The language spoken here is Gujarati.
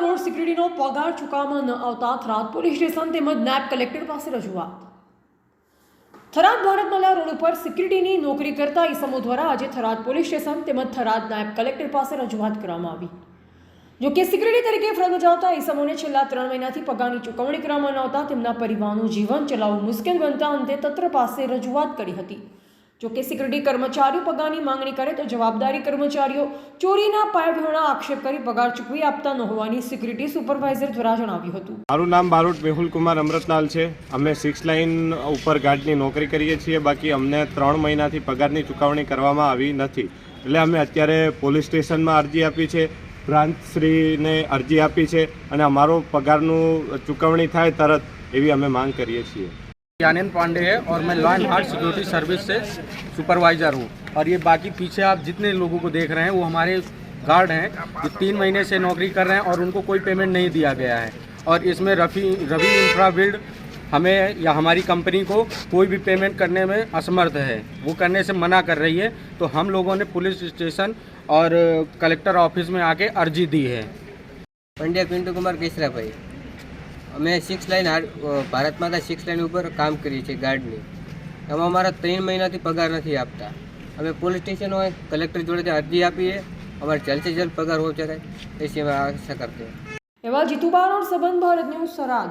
રોડ સિક્યુરિટીનો પગાર ચૂકવવામાં ન આવતા થરાદ પોલીસ સ્ટેશન તેમજ નાયબ કલેક્ટર પાસે રજૂઆત. થરાદ ભારતમાલા રોડ ઉપર સિક્યુરિટીની નોકરી કરતા ઈસમો દ્વારા આજે થરાદ પોલીસ સ્ટેશન તેમજ થરાદ નાયબ કલેક્ટર પાસે રજૂઆત કરવામાં આવી. જો કે સિક્યુરિટી તરીકે ફરજ બજાવતા ઈસમોને છેલ્લા 3 મહિનાથી પગારની ચૂકવણી કરવામાં ન આવતા તેમના પરિવારનું જીવન ચલાવવું મુશ્કેલ બનતા અંતે તંત્ર પાસે રજૂઆત કરી હતી. જો કે સિક્યુરિટી કર્મચારીઓ પગારની માંગણી કરે તો જવાબદારી કર્મચારીઓ ચોરીના પાયાવિહોણા આક્ષેપ કરી પગાર ચૂકવી આપતા ન હોવાની સિક્યુરિટી સુપરવાઇઝર દ્વારા જણાવ્યું હતું. મારું નામ બારોટ મેહુલ કુમાર અમૃતલાલ છે. અમે 6 લાઇન ઉપર ગાર્ડની નોકરી કરીએ છીએ. બાકી અમને 3 મહિનાથી પગારની ચૂકવણી કરવામાં આવી નથી. એટલે અમે અત્યારે પોલીસ સ્ટેશનમાં અરજી આપી છે, બ્રાન્ચશ્રીને અરજી આપી છે અને અમારો પગારનું ચૂકવણી થાય તરત એવી અમે માંગ કરીએ છીએ. आनंद पांडे है और मैं law and order security service से सुपरवाइज़र हूँ. और ये बाकी पीछे आप जितने लोगों को देख रहे हैं वो हमारे गार्ड हैं जो 3 महीने से नौकरी कर रहे हैं और उनको कोई पेमेंट नहीं दिया गया है. और इसमें रवि इंफ्रा बिल्ड हमें या हमारी कंपनी को कोई भी पेमेंट करने में असमर्थ है, वो करने से मना कर रही है. तो हम लोगों ने पुलिस स्टेशन और कलेक्टर ऑफिस में आके अर्जी दी है. पंड्या पिंटू कुमार केसराभाई, અમે 6 લાઇન ભારત માતા 6 લાઇન ઉપર કામ કરીએ છીએ ગાર્ડની. એમાં અમારા 3 મહિનાથી પગાર નથી આપતા. અમે પોલીસ સ્ટેશન હોય કલેક્ટર જોડે અરજી આપીએ, અમારે જલ્દ से जल्द પગાર हो जाए ऐसी हम आशा करते हैं. એવા જીતુબા રોડ સંબંધ ભારત ન્યૂઝ થરાદ.